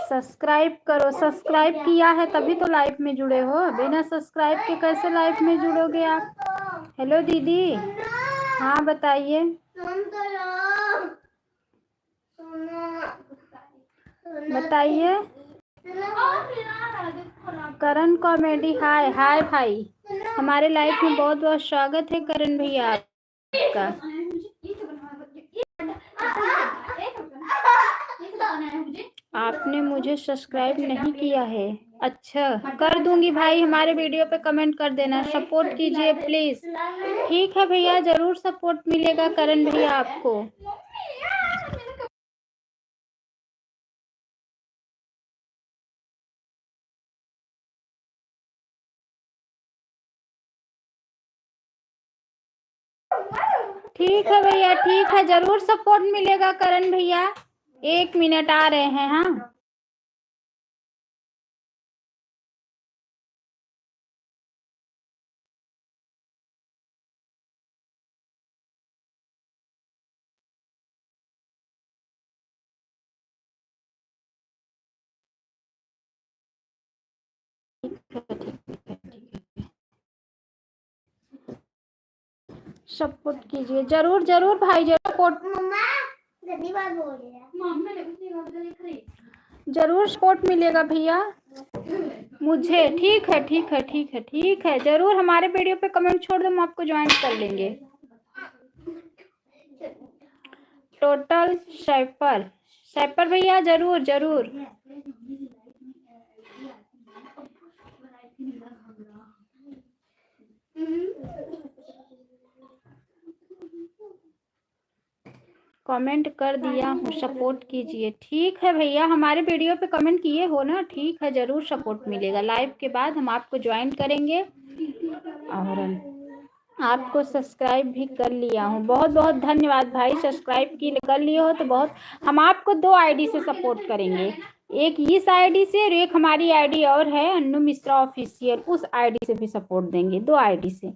Subscribe करो। Subscribe किया है तभी तो लाइव में जुड़े हो, बिना सब्सक्राइब के कैसे लाइव में जुड़ोगे आप। हेलो दीदी, हाँ बताइए। बताइए। करण कॉमेडी, हाय हाय भाई, हमारे लाइव में बहुत बहुत स्वागत है करण भैया आपका। आपने मुझे सब्सक्राइब नहीं किया है। अच्छा, कर दूंगी भाई, हमारे वीडियो पे कमेंट कर देना, सपोर्ट कीजिए प्लीज। ठीक है भैया, जरूर सपोर्ट मिलेगा करण भैया आपको। ठीक है भैया, ठीक है, जरूर सपोर्ट मिलेगा करण भैया। 1 मिनट आ रहे हैं। हाँ सपोर्ट कीजिए, जरूर जरूर भाई, जरूर सपोर्ट। जरूर सपोर्ट मिलेगा भैया मुझे। ठीक है ठीक है ठीक है ठीक है, जरूर हमारे वीडियो पे कमेंट छोड़ दो, हम आपको ज्वाइन कर लेंगे। टोटल सैपर, सैपर भैया जरूर जरूर। कमेंट कर दिया हूँ, सपोर्ट कीजिए। ठीक है भैया, हमारे वीडियो पे कमेंट किए हो ना, ठीक है, जरूर सपोर्ट मिलेगा। लाइव के बाद हम आपको ज्वाइन करेंगे और आपको सब्सक्राइब भी कर लिया हूँ। बहुत बहुत धन्यवाद भाई, सब्सक्राइब की कर लिए हो तो बहुत। हम आपको 2 आईडी से सपोर्ट करेंगे, एक इस आईडी से और एक हमारी आईडी और है अन्नू मिश्रा ऑफिशियल, उस आईडी से भी सपोर्ट देंगे। 2 आईडी से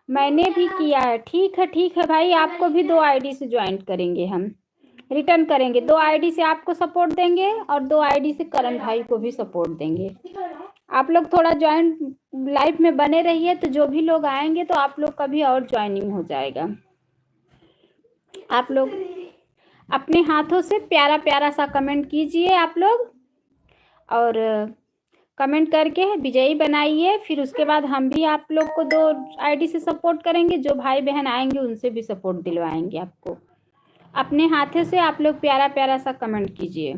मैंने भी किया है। ठीक है भाई, आपको भी 2 आईडी से ज्वाइन करेंगे, हम रिटर्न करेंगे। 2 आईडी से आपको सपोर्ट देंगे और 2 आईडी से करण भाई को भी सपोर्ट देंगे। आप लोग थोड़ा ज्वाइन लाइव में बने रहिए, तो जो भी लोग आएंगे तो आप लोग का भी और ज्वाइनिंग हो जाएगा। आप लोग अपने हाथों से प्यारा प्यारा सा कमेंट कीजिए आप लोग, और कमेंट करके विजयी बनाइए। फिर उसके बाद हम भी आप लोग को 2 आईडी से सपोर्ट करेंगे, जो भाई बहन आएंगे उनसे भी सपोर्ट दिलवाएंगे आपको। अपने हाथों से आप लोग प्यारा प्यारा सा कमेंट कीजिए,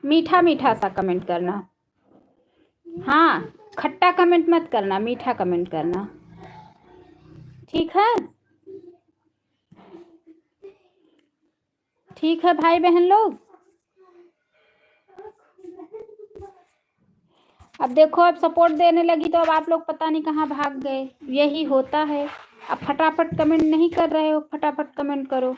मीठा मीठा सा कमेंट करना। हाँ, खट्टा कमेंट मत करना, मीठा कमेंट करना, ठीक है। ठीक है भाई बहन लोग, अब देखो, अब सपोर्ट देने लगी तो अब आप लोग पता नहीं कहाँ भाग गए। यही होता है, अब फटाफट कमेंट नहीं कर रहे हो, फटाफट कमेंट करो।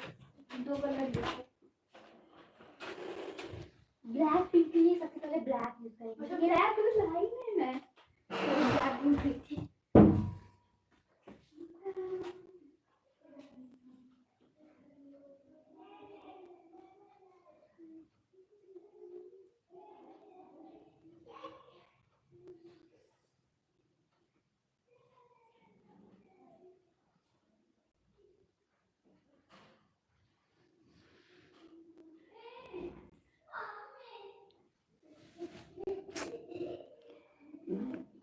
ब्लैक पिंक के लिए सबसे पहले ब्लैक यूज करेंगे। ब्लैक यूज लगाई नहीं मैं, ब्लैक यूज की थी।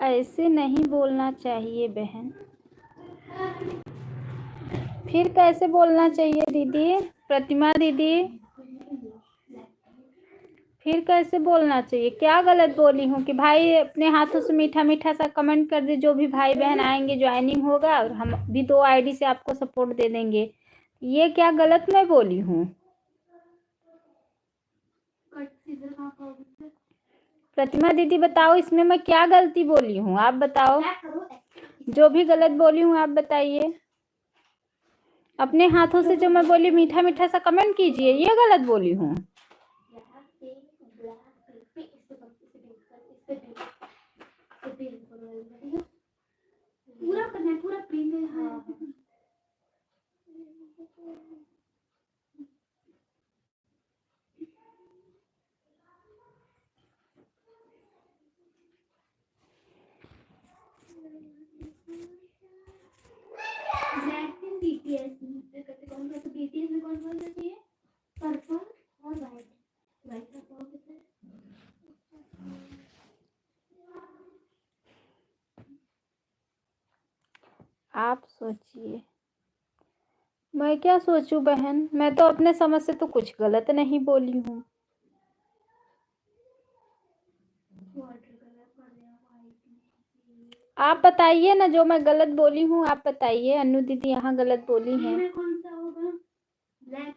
ऐसे नहीं बोलना चाहिए बहन। फिर कैसे बोलना चाहिए दीदी, प्रतिमा दीदी, फिर कैसे बोलना चाहिए? क्या गलत बोली हूँ कि भाई अपने हाथों से मीठा मीठा सा कमेंट कर दे, जो भी भाई बहन आएंगे ज्वाइनिंग होगा और हम भी 2 आईडी से आपको सपोर्ट दे देंगे। ये क्या गलत मैं बोली हूँ? प्रतिमा दीदी बताओ, इसमें मैं क्या गलती बोली हूँ, आप बताओ। जो भी गलत बोली हूँ आप बताइए। अपने हाथों से जो मैं बोली मीठा मीठा सा कमेंट कीजिए, ये गलत बोली हूँ? पूरा करना है, पूरा प्रिंट। हाँ बीटीएस कौन सा, तो बीटीएस में कौन सा चाहिए? पर्पल और वाइट। वाइट का कौन सा है? आप सोचिए। मैं क्या सोचूं बहन, मैं तो अपने समझ से तो कुछ गलत नहीं बोली हूँ। आप बताइए ना, जो मैं गलत बोली हूँ आप बताइए। अनु दीदी यहाँ गलत बोली हैं। कौन सा होगा? ब्लैक।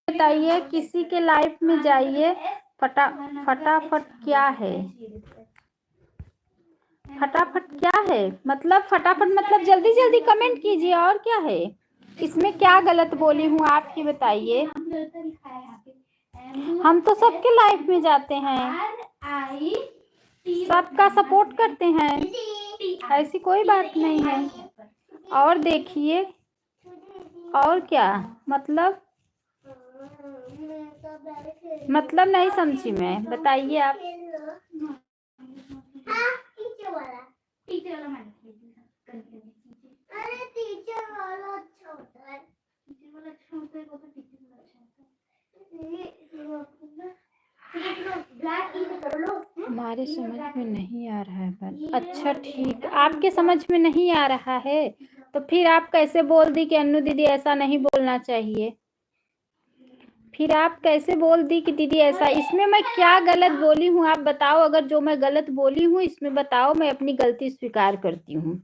बताइए, किसी के लाइफ में जाइए। फटाफट क्या है? फटाफट क्या है मतलब? फटाफट मतलब जल्दी जल्दी कमेंट कीजिए, और क्या है इसमें? क्या गलत बोली हूँ आप ही बताइए। हम तो सबके लाइफ में जाते हैं, सबका सपोर्ट करते हैं, ऐसी कोई बात नहीं है। और देखिए, और क्या मतलब नहीं समझी मैं, बताइए आप। टीचर वाला टीचर वाला अच्छा होता है। टीचर वाला अच्छा होता है, वो तो टीचर वाला अच्छा होता है। हमारे समझ में नहीं आ रहा है बात। अच्छा ठीक, आपके समझ में नहीं आ रहा है तो फिर आप कैसे बोल दी कि अन्नू दीदी ऐसा नहीं बोलना चाहिए? फिर आप कैसे बोल दी कि दीदी ऐसा? इसमें मैं क्या गलत बोली हूँ आप बताओ। अगर जो मैं गलत बोली हूँ इसमें बताओ, मैं अपनी गलती स्वीकार करती हूँ।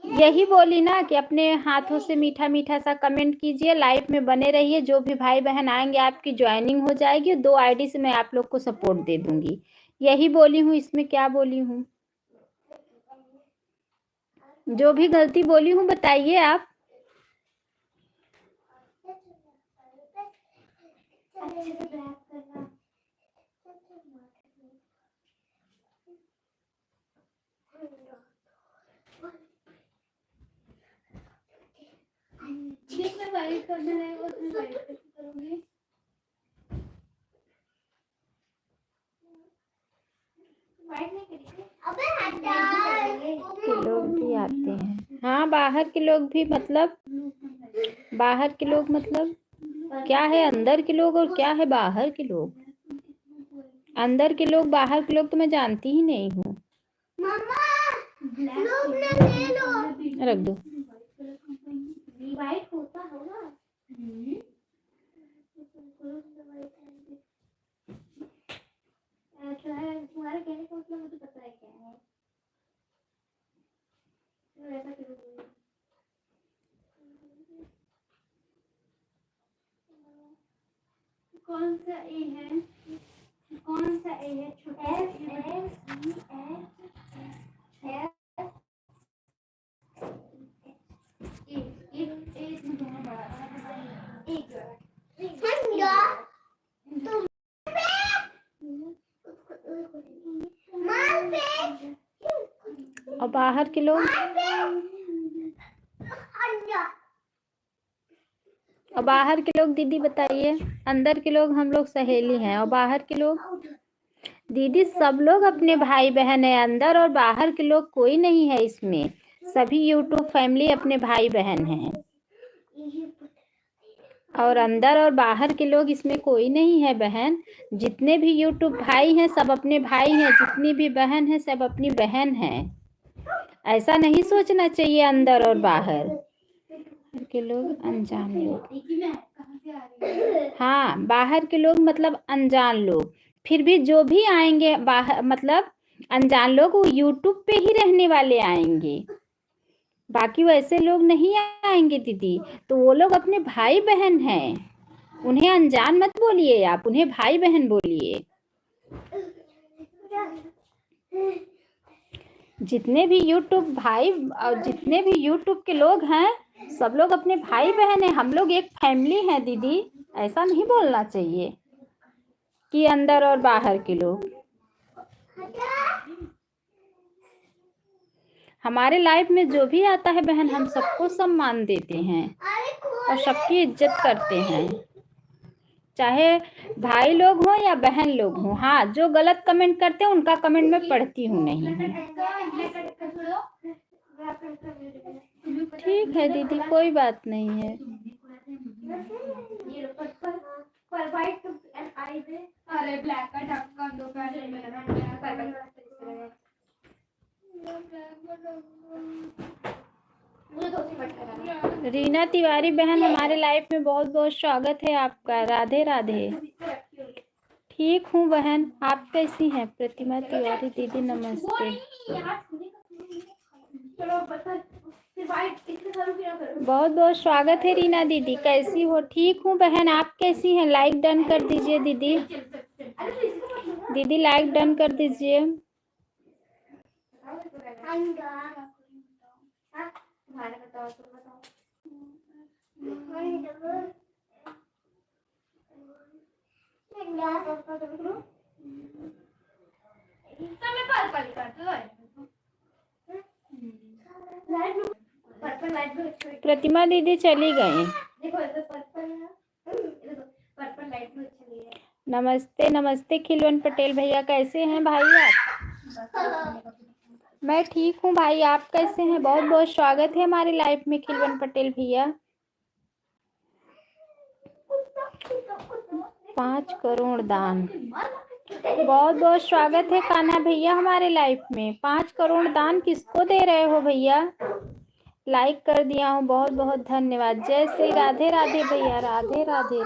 यही बोली ना कि अपने हाथों से मीठा मीठा सा कमेंट कीजिए, लाइव में बने रहिए। जो भी भाई बहन आएंगे आपकी ज्वाइनिंग हो जाएगी, 2 आईडी से मैं आप लोग को सपोर्ट दे दूंगी। यही बोली हूँ, इसमें क्या बोली हूँ? जो भी गलती बोली हूँ बताइए आप। जिसमें वाइट करना है उसमें वाइट करूंगी। के लोग भी आते हैं। हाँ, बाहर के लोग भी मतलब, बाहर के लोग मतलब क्या है? अंदर के लोग और क्या है बाहर के लोग? अंदर के लोग बाहर के लोग तो मैं जानती ही नहीं हूँ। रख दो। वाइट होता होगा। तुम्हारे कहने का मतलब मुझे पता है क्या है। कौन सा ए है? कौन सा ए है? छोटा और बाहर के लोग, और बाहर के लोग दीदी बताइए। अंदर के लोग हम लोग सहेली हैं, और बाहर के लोग दीदी सब लोग अपने भाई बहन है। अंदर और बाहर के लोग कोई नहीं है इसमें, सभी यूट्यूब फैमिली अपने भाई बहन हैं। और अंदर और बाहर के लोग इसमें कोई नहीं है बहन। जितने भी यूट्यूब भाई हैं सब अपने भाई हैं, जितनी भी बहन है सब अपनी बहन है। ऐसा नहीं सोचना चाहिए अंदर और बाहर के लोग अनजान लोग। हाँ, बाहर के लोग मतलब अनजान लोग। फिर भी जो भी आएंगे बाहर मतलब अनजान लोग, वो यूट्यूब पे ही रहने वाले आएंगे। बाकी वैसे लोग नहीं आएंगे दीदी, तो वो लोग अपने भाई बहन हैं, उन्हें अनजान मत बोलिए, आप उन्हें भाई बहन बोलिए। जितने भी यूट्यूब के लोग हैं, सब लोग अपने भाई बहन हैं, हम लोग एक फैमिली हैं दीदी। ऐसा नहीं बोलना चाहिए कि अंदर और बाहर के लोग। हमारे लाइफ में जो भी आता है बहन, हम सबको सम्मान देते हैं और सबकी इज्जत करते हैं, चाहे भाई लोग हो या बहन लोग हो। हाँ, जो गलत कमेंट करते हैं उनका कमेंट मैं पढ़ती हूँ नहीं हूँ। ठीक है दीदी, कोई बात नहीं है। रीना तिवारी बहन, हमारे लाइफ में बहुत बहुत स्वागत है आपका। राधे राधे। ठीक हूँ बहन, आप कैसी हैं? प्रतिमा तिवारी दीदी नमस्ते। बहुत बहुत स्वागत है रीना दीदी, कैसी हो? ठीक हूँ बहन, आप कैसी हैं? लाइक डन कर दीजिए दीदी। दीदी लाइक डन कर दीजिए। प्रतिमा दीदी चली गई। नमस्ते नमस्ते खिलवन पटेल भैया, कैसे हैं भाई आप? मैं ठीक हूँ भाई, आप कैसे हैं? बहुत बहुत स्वागत है हमारी लाइफ में खिलवन पटेल भैया। 5 करोड़ दान, बहुत बहुत स्वागत है कान्हा भैया हमारे लाइफ में। 5 करोड़ दान किसको दे रहे हो भैया? लाइक कर दिया हूँ, बहुत बहुत धन्यवाद। जय श्री राधे राधे भैया, राधे राधे।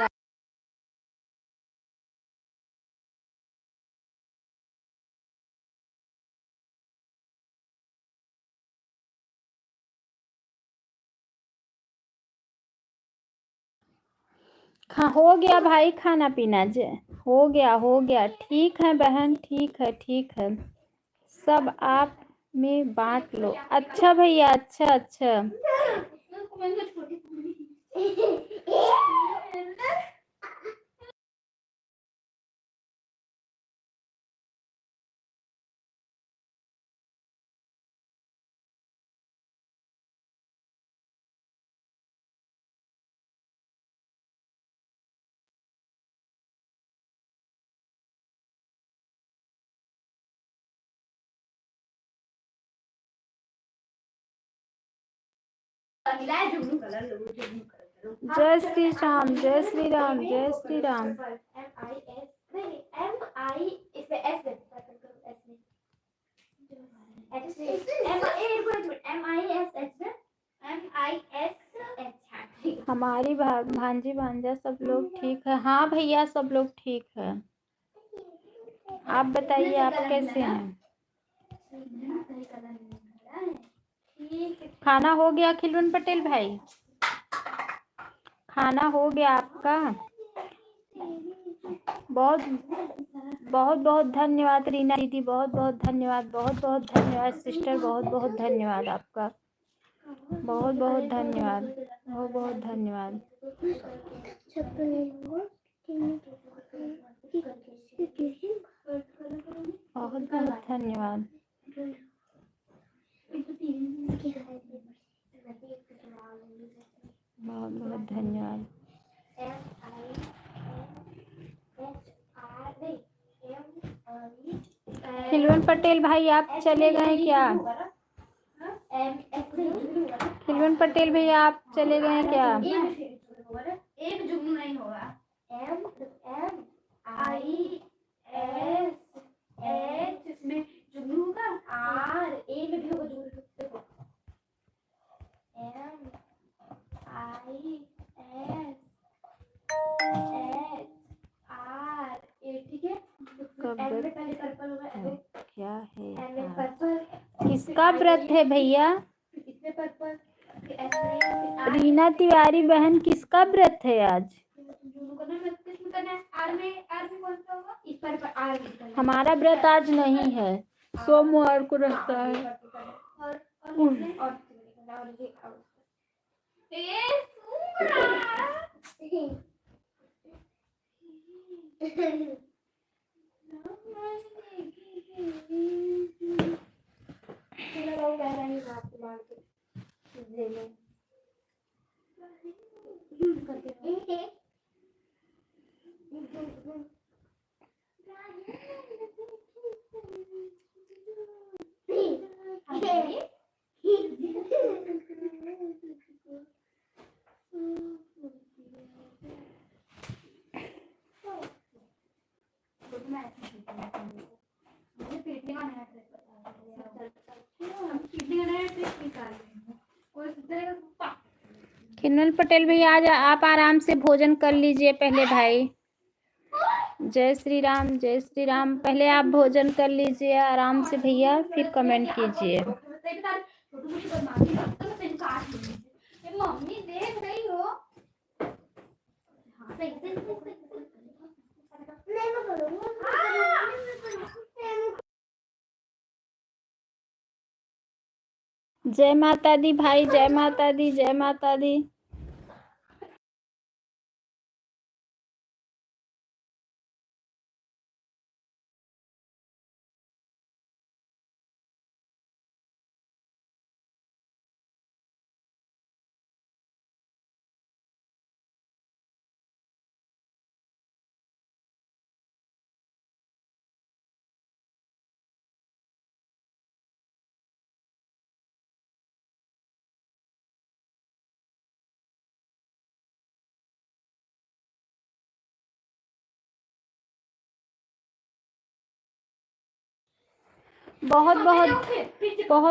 हो गया भाई खाना पीना? हो गया। ठीक है बहन, ठीक है। सब आप में बांट लो। अच्छा भैया, अच्छा। जय श्री राम, जय श्री राम, जय श्री राम। हमारी भांजी भांजा सब लोग ठीक है। हाँ भैया, सब लोग ठीक है। आप बताइए, आप कैसे हैं? खाना हो गया खिलवन पटेल भाई? खाना हो गया आपका? बहुत धन्यवाद रीना दीदी, बहुत धन्यवाद सिस्टर, बहुत धन्यवाद आपका। बहुत धन्यवाद, बहुत धन्यवाद। बहुत धन्यवाद। बहुत धन्यवाद। खिलवन पटेल भाई, आप चले गए क्या? खिलवन पटेल भैया, आप चले गए क्या? एक जुगनू नहीं होगा। MISH इसमें जुगनू होगा, R A में भी होगा जुगनू। देखो MISHRA, ठीक है। M में पहले पर्पल होगा, क्या है? किसका व्रत है भैया? रीना तिवारी बहन, किसका व्रत है आज? हमारा व्रत आज नहीं है, सोमवार को रहता है। किन्नल पटेल भैया, आज आप आराम से भोजन कर लीजिए पहले भाई। जय श्री राम, जय श्री राम। पहले आप भोजन कर लीजिए आराम से भैया, फिर कमेंट कीजिए। मम्मी देख रही हो? जय माता दी भाई, जय माता दी, जय माता दी। बहुत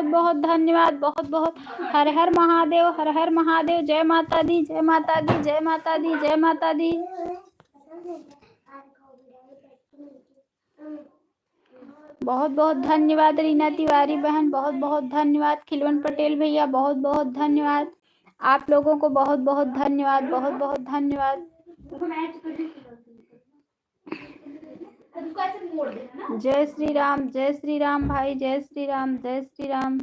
बहुत धन्यवाद, बहुत बहुत। हर हर महादेव, हर हर महादेव। जय माता दी, जय माता दी, जय माता दी, जय माता दी। बहुत बहुत धन्यवाद रीना तिवारी बहन, बहुत बहुत धन्यवाद। खिलवन पटेल भैया, बहुत बहुत धन्यवाद। आप लोगों को बहुत बहुत धन्यवाद, बहुत बहुत धन्यवाद। जय श्री राम, जय श्री राम भाई, जय श्री राम, जय श्री राम।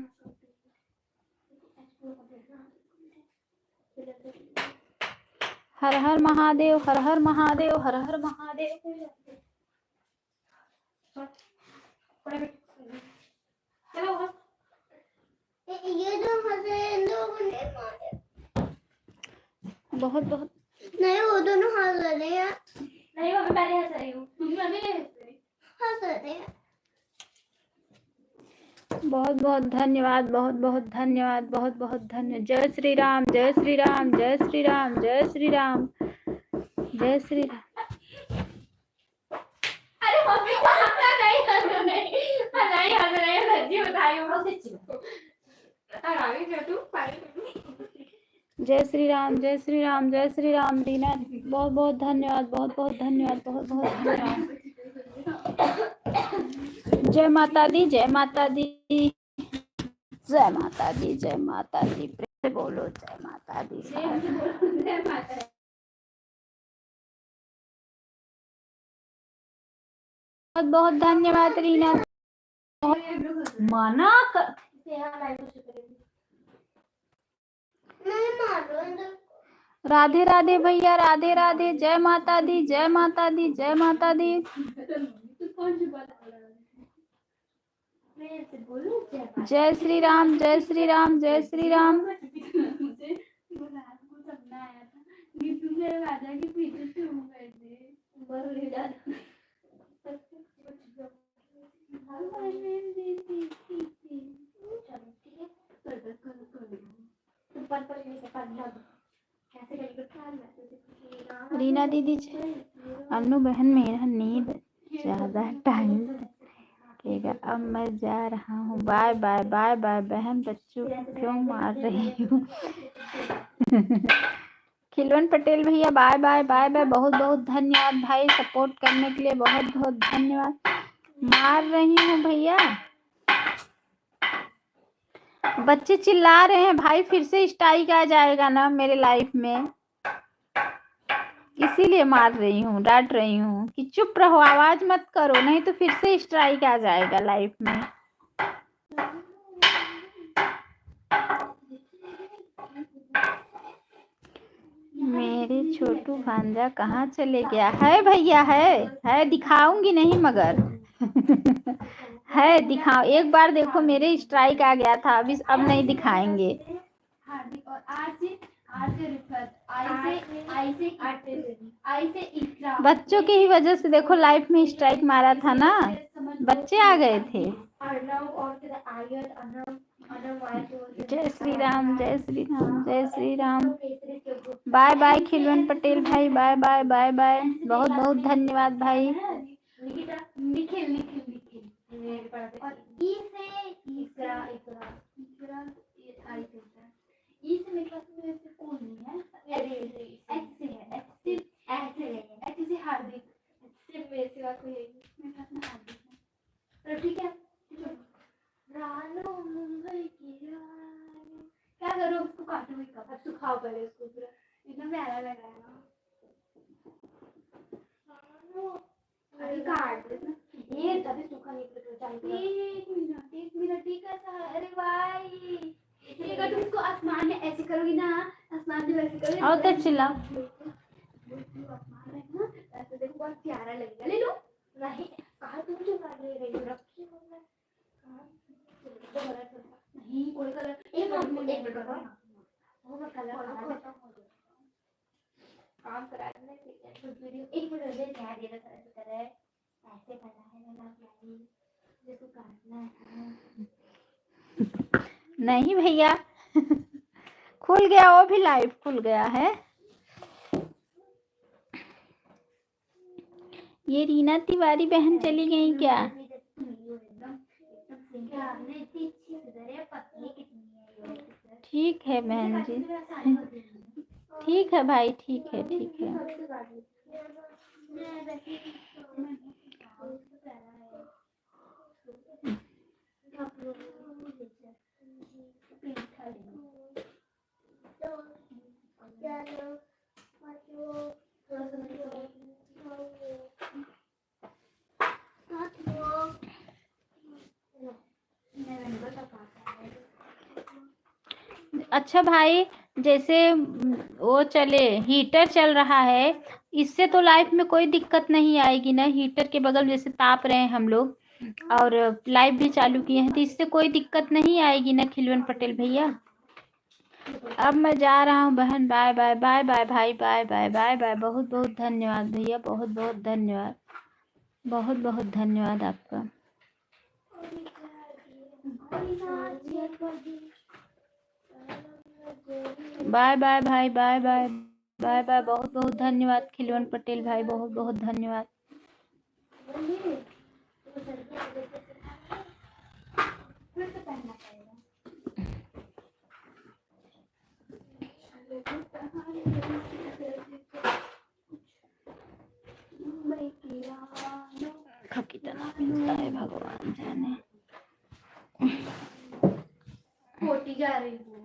हर हर महादेव, हर हर महादेव, हर हर महादेव। बहुत बहुत नहीं, वो दोनों हंस रहे हैं। नहीं, वो मैं पहले हंस रही हूँ, तुम अभी नहीं हंस रहे हैं। बहुत बहुत धन्यवाद, बहुत बहुत धन्यवाद, बहुत बहुत धन्यवाद। जय श्री राम, जय श्री राम, जय श्री राम, जय श्री राम, जय श्री राम। अरे मम्मी नहीं हंस रहे, सच्ची बताई हूँ। जय श्री राम, जय श्री राम, जय श्री राम। रीना, बहुत बहुत धन्यवाद, बहुत बहुत धन्यवाद, बहुत बहुत धन्यवाद। जय माता दी, जय माता दी, जय माता दी, जय माता दी। प्रेम से बोलो जय माता दी। बहुत बहुत धन्यवाद रीना। मना कर। राधे राधे भैया, राधे राधे। जय माता दी, जय माता दी, जय माता दी। जय श्री राम, जय श्री राम, जय श्री राम। रीना दीदी, अनु बहन, मेरा नींद ज्यादा टाइम ठीक है, अब मैं जा रहा हूँ। बाय बाय, बाय बाय बहन। बच्चों क्यों मार रही हूँ? खिलवन पटेल भैया, बाय बाय, बाय बाय। बहुत बहुत धन्यवाद भाई, सपोर्ट करने के लिए बहुत बहुत धन्यवाद। मार रही हूँ भैया। बच्चे चिल्ला रहे हैं भाई, फिर से स्ट्राइक आ जाएगा ना मेरे लाइफ में, इसीलिए मार रही हूँ, डांट रही हूँ कि चुप रहो, आवाज मत करो, नहीं तो फिर से स्ट्राइक आ जाएगा लाइफ में। मेरे छोटू भांजा कहाँ चले गया है भैया? है दिखाऊंगी नहीं मगर है दिखाओ, एक बार देखो मेरे स्ट्राइक आ गया था, अब नहीं दिखाएंगे। बच्चों की ही वजह से देखो लाइफ में स्ट्राइक मारा था ना, बच्चे आ गए थे। जय श्री राम, जय श्री राम, जय श्री राम। बाय बाय खिलवन पटेल भाई, बाय बाय बाय बाय, बहुत बहुत धन्यवाद भाई। ठीक है, रानो मुंबई की रानी, क्या करो उसको, काटो ही कब, सुखाओ पहले उसको पूरा, इतना प्यारा लग रहा है ना। अरे काट दे ना, ये तभी सूखा नहीं पड़ता। एक मिनट ठीक है सर। अरे भाई ये अगर तुम इसको आसमान में ऐसे करोगी ना, आसमान में वैसे करोगी और तो चिल्ला, आसमान में ना ऐसे देखो बहुत प्यारा लगेगा। ले लो नहीं, कहा तुम जो कर रही हो, रखी हो नहीं कोई कलर, एक मिनट वो मैं कलर काम करा देना, एक मिनट दे ध्यान देना, तरह ऐसे करना है ना, प्यारी जैसे काटना है। नहीं भैया खुल गया, वो भी लाइव खुल गया है। ये रीना तिवारी बहन चली गई क्या? ठीक है बहन जी, ठीक है भाई, ठीक है ठीक है। अच्छा भाई, जैसे वो चले, हीटर चल रहा है, इससे तो लाइफ में कोई दिक्कत नहीं आएगी ना। हीटर के बगल जैसे ताप रहे हैं हम लोग और लाइव भी चालू किए हैं, तो इससे कोई दिक्कत नहीं आएगी ना खिलवन पटेल भैया। अब मैं जा रहा हूँ बहन, बाय बाय बाय बाय भाई, बाय बाय बाय बाय। बहुत बहुत धन्यवाद भैया, बहुत बहुत धन्यवाद, बहुत बहुत धन्यवाद आपका। बाय बाय भाई, बाय बाय बाय बाय, बहुत बहुत धन्यवाद खिलवन पटेल भाई, बहुत बहुत धन्यवाद। कितना मिलता है भगवान जाने। कोटी जा रही हूँ।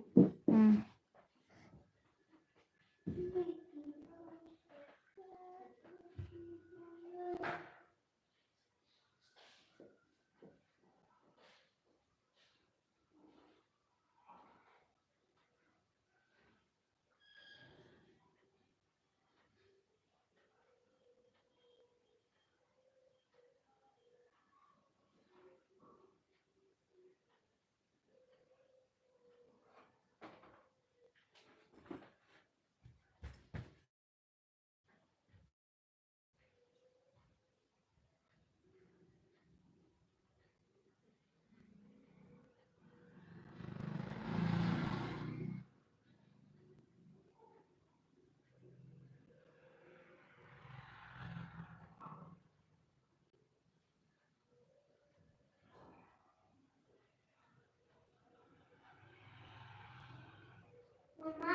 मम्मा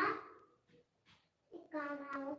एक काम आओ।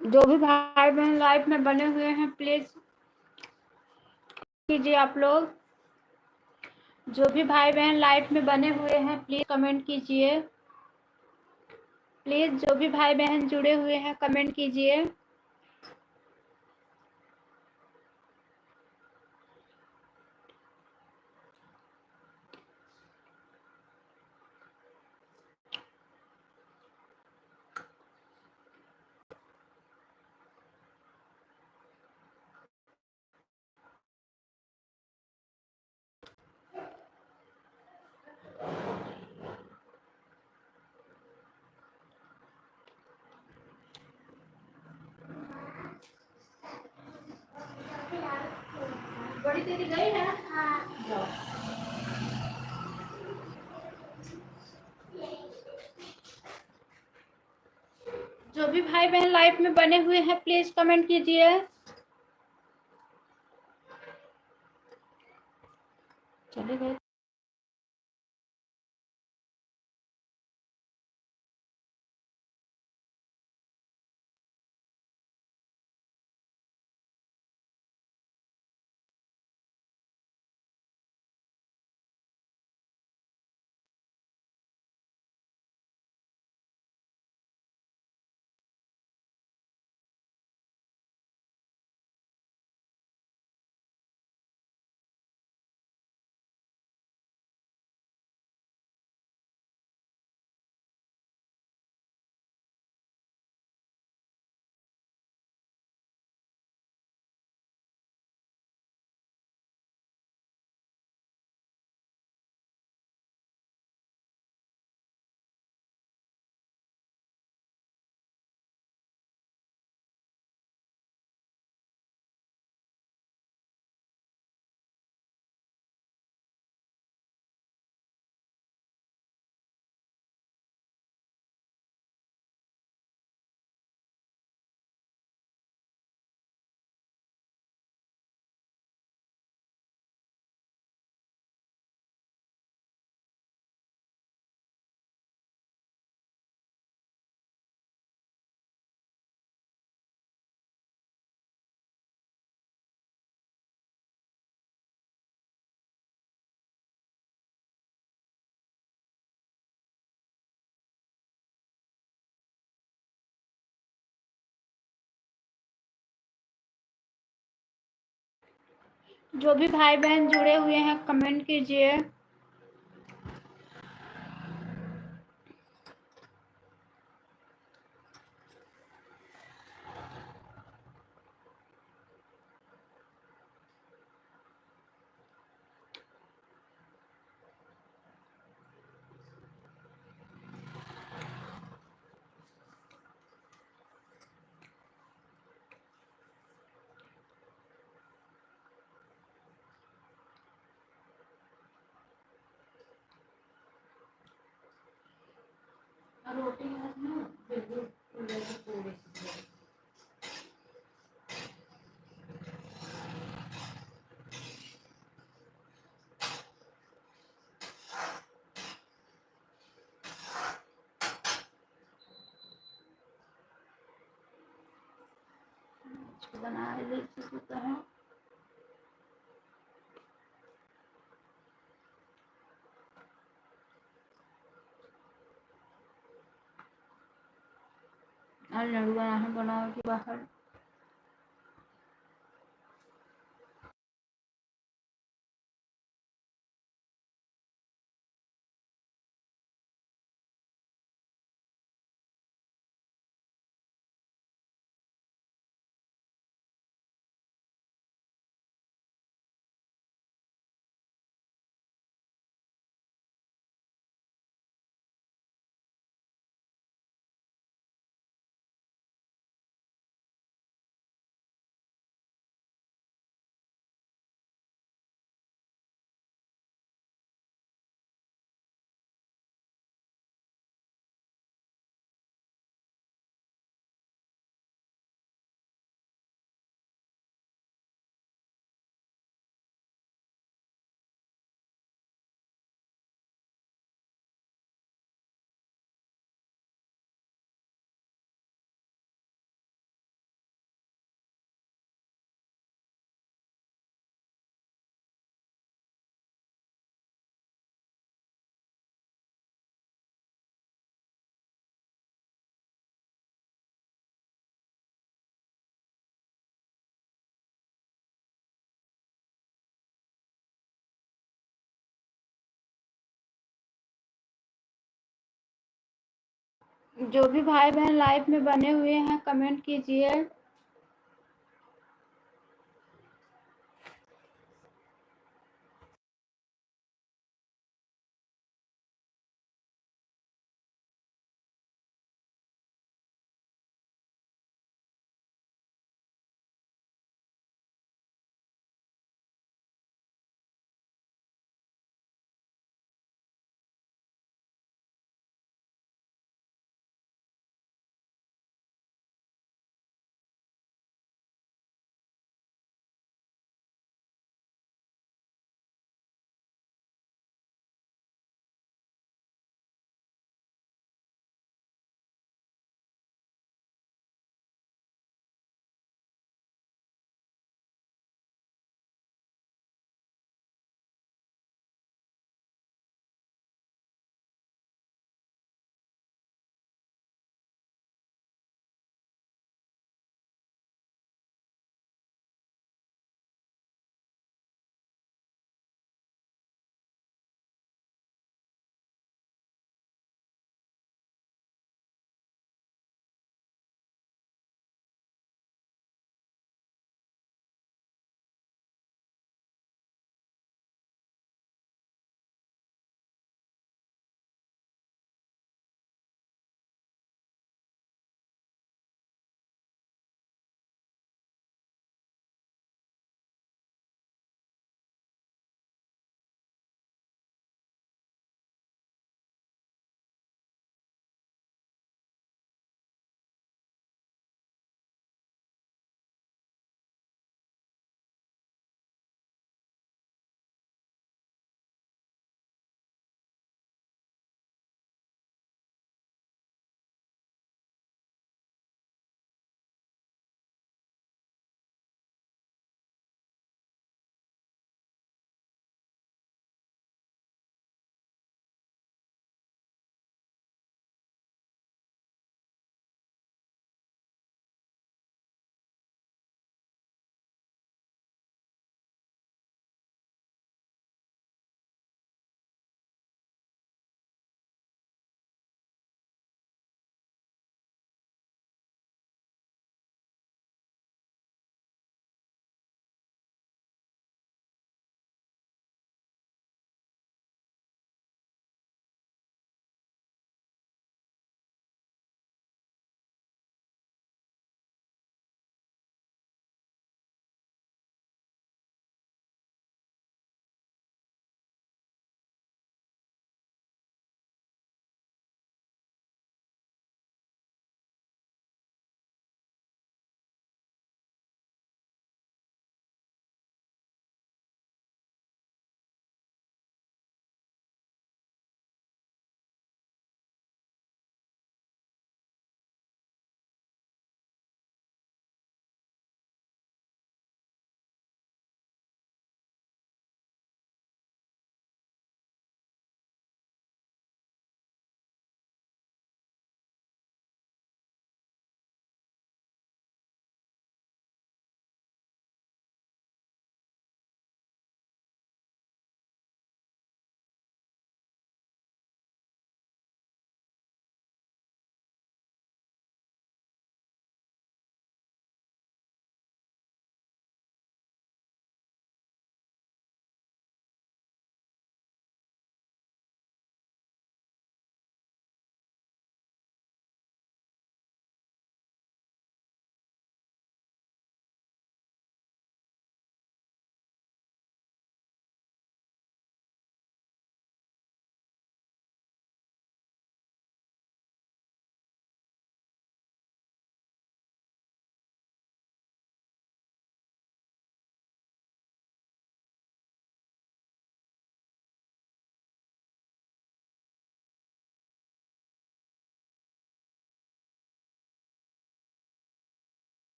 जो भी भाई बहन लाइव में बने हुए हैं प्लीज कीजिए आप लोग। जो भी भाई बहन लाइव में बने हुए हैं प्लीज कमेंट कीजिए। प्लीज जो भी भाई बहन जुड़े हुए हैं कमेंट कीजिए। बड़ी दीदी गई है। जाओ। जो भी भाई बहन लाइव में बने हुए हैं प्लीज कमेंट कीजिए। चले गए। जो भी भाई बहन जुड़े हुए हैं कमेंट कीजिए। रोटी बना लेते हैं। आज लड्डू बनाओ कि बाहर जो भी भाई बहन लाइव में बने हुए हैं कमेंट कीजिए।